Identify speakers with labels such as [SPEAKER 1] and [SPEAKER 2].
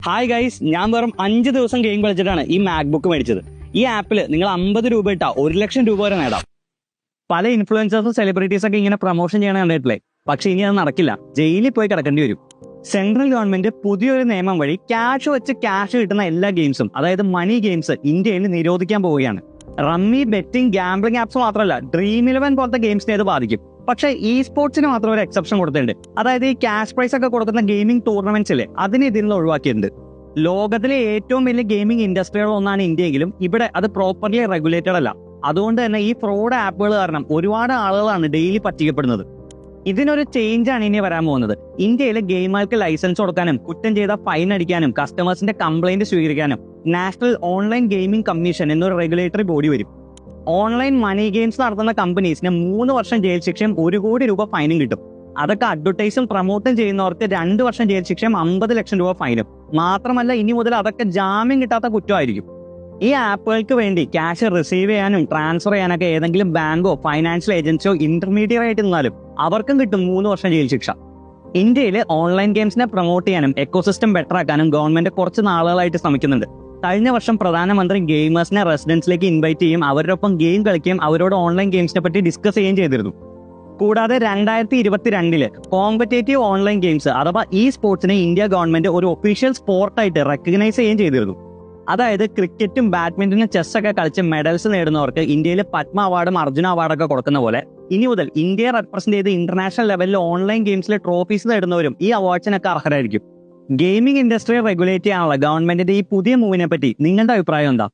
[SPEAKER 1] Hi guys, ഞാൻ വെറും 5 ദിവസം ഗെയിം കളിച്ചിട്ടാണ് ഈ മാക്ബുക്ക് മേടിച്ചത്. ഈ ആപ്പിൽ നിങ്ങൾ 50 രൂപ ഇട്ടാ 1 ലക്ഷം രൂപ വരെ നേടാം. പല ഇൻഫ്ലുവൻസേഴ്സും സെലിബ്രിറ്റീസ് ഒക്കെ ഇങ്ങനെ പ്രൊമോഷൻ ചെയ്യണ കണ്ടിട്ടില്ലേ? പക്ഷെ ഇനി അത് നടക്കില്ല, ജയിലിൽ പോയി കിടക്കേണ്ടി വരും. സെൻട്രൽ ഗവൺമെന്റ് പുതിയൊരു നിയമം വഴി ക്യാഷ് വെച്ച് ക്യാഷ് കിട്ടുന്ന എല്ലാ ഗെയിംസും, അതായത് മണി ഗെയിംസ്, ഇന്ത്യയിൽ നിരോധിക്കാൻ പോവുകയാണ്. റമ്മി, ബെറ്റിംഗ്, ഗാംബ്ലിംഗ് ആപ്സ് മാത്രമല്ല, Dream11 പോലത്തെ ഗെയിംസിനെ അത് ബാധിക്കും. പക്ഷേ ഈ സ്പോർട്സിന് മാത്രം ഒരു എക്സെപ്ഷൻ കൊടുത്തിട്ടുണ്ട്. അതായത് ഈ ക്യാഷ് പ്രൈസ് ഒക്കെ കൊടുക്കുന്ന ഗെയിമിംഗ് ടൂർണമെന്റ്സ് ഇല്ലേ, അതിനെ ഇതിൽ നിന്ന് ഒഴിവാക്കിയിട്ടുണ്ട്. ലോകത്തിലെ ഏറ്റവും വലിയ ഗെയിമിംഗ് ഇൻഡസ്ട്രികളിൽ ഒന്നാണ് ഇന്ത്യയെങ്കിലും ഇവിടെ അത് പ്രോപ്പർലി റെഗുലേറ്റഡ് അല്ല. അതുകൊണ്ട് തന്നെ ഈ ഫ്രോഡ് ആപ്പുകൾ കാരണം ഒരുപാട് ആളുകളാണ് ഡെയിലി പറ്റിക്കപ്പെടുന്നത്. ഇതിനൊരു ചേഞ്ചാണ് ഇനി വരാൻ പോകുന്നത്. ഇന്ത്യയിലെ ഗെയിമുകൾക്ക് ലൈസൻസ് കൊടുക്കാനും കുറ്റം ചെയ്ത ഫൈൻ അടിക്കാനും കസ്റ്റമേഴ്സിന്റെ കംപ്ലൈന്റ് സ്വീകരിക്കാനും നാഷണൽ ഓൺലൈൻ ഗെയിമിംഗ് കമ്മീഷൻ എന്നൊരു റെഗുലേറ്ററി ബോഡി വരും. ഓൺലൈൻ മണി ഗെയിംസ് നടത്തുന്ന കമ്പനീസിന് 3 വർഷം ജയിൽ ശിക്ഷയും 1 കോടി രൂപ ഫൈനും കിട്ടും. അതൊക്കെ അഡ്വർടൈസും പ്രൊമോട്ടും ചെയ്യുന്നവർക്ക് 2 വർഷം ജയിൽ ശിക്ഷയും 50 ലക്ഷം രൂപ ഫൈനും. മാത്രമല്ല, ഇനി മുതൽ അതൊക്കെ ജാമ്യം കിട്ടാത്ത കുറ്റമായിരിക്കും. ഈ ആപ്പുകൾക്ക് വേണ്ടി ക്യാഷ് റിസീവ് ചെയ്യാനും ട്രാൻസ്ഫർ ചെയ്യാനൊക്കെ ഏതെങ്കിലും ബാങ്കോ ഫൈനാൻഷ്യൽ ഏജൻസിയോ ഇന്റർമീഡിയറ്റ് ആയിട്ട് നിന്നാലും അവർക്കും കിട്ടും 3 വർഷം ജയിൽ ശിക്ഷ. ഇന്ത്യയിൽ ഓൺലൈൻ ഗെയിംസിനെ പ്രൊമോട്ട് ചെയ്യാനും എക്കോസിസ്റ്റം ബെറ്റർ ആക്കാനും ഗവൺമെന്റ് കുറച്ച് നാളുകളായിട്ട് ശ്രമിക്കുന്നുണ്ട്. കഴിഞ്ഞ വർഷം പ്രധാനമന്ത്രി ഗെയിമേഴ്സിനെ റെസിഡൻസിലേക്ക് ഇൻവൈറ്റ് ചെയ്യും, അവരുടെ ഒപ്പം ഗെയിം കളിക്കുകയും അവരോട് ഓൺലൈൻ ഗെയിംസിനെ പറ്റി ഡിസ്കസ് ചെയ്യുകയും ചെയ്തിരുന്നു. കൂടാതെ 2022 കോമ്പറ്റേറ്റീവ് ഓൺലൈൻ ഗെയിംസ് അഥവാ ഈ സ്പോർട്സിനെ ഇന്ത്യ ഗവൺമെന്റ് ഒരു ഒഫീഷ്യൽ സ്പോർട്ടായിട്ട് റെക്കഗ്നൈസ് ചെയ്യുകയും ചെയ്തിരുന്നു. അതായത് ക്രിക്കറ്റും ബാഡ്മിന്റണും ചെസ്സൊക്കെ കളിച്ച് മെഡൽസ് നേടുന്നവർക്ക് ഇന്ത്യയിൽ പത്മ അവാർഡും അർജുന അവാർഡൊക്കെ കൊടുക്കുന്ന പോലെ ഇനി മുതൽ ഇന്ത്യയെ റെപ്രസെന്റ് ചെയ്ത് ഇന്റർനാഷണൽ ലെവലിൽ ഓൺലൈൻ ഗെയിംസിലെ ട്രോഫീസ് നേടുന്നവരും ഈ അവാർഡ്സിനൊക്കെ അർഹരായിരിക്കും. ഗെയിമിംഗ് ഇൻഡസ്ട്രിയെ റെഗുലേറ്റ് ചെയ്യാനുള്ള ഗവൺമെന്റിന്റെ ഈ പുതിയ മൂവിനെ പറ്റി നിങ്ങളുടെ അഭിപ്രായം എന്താ?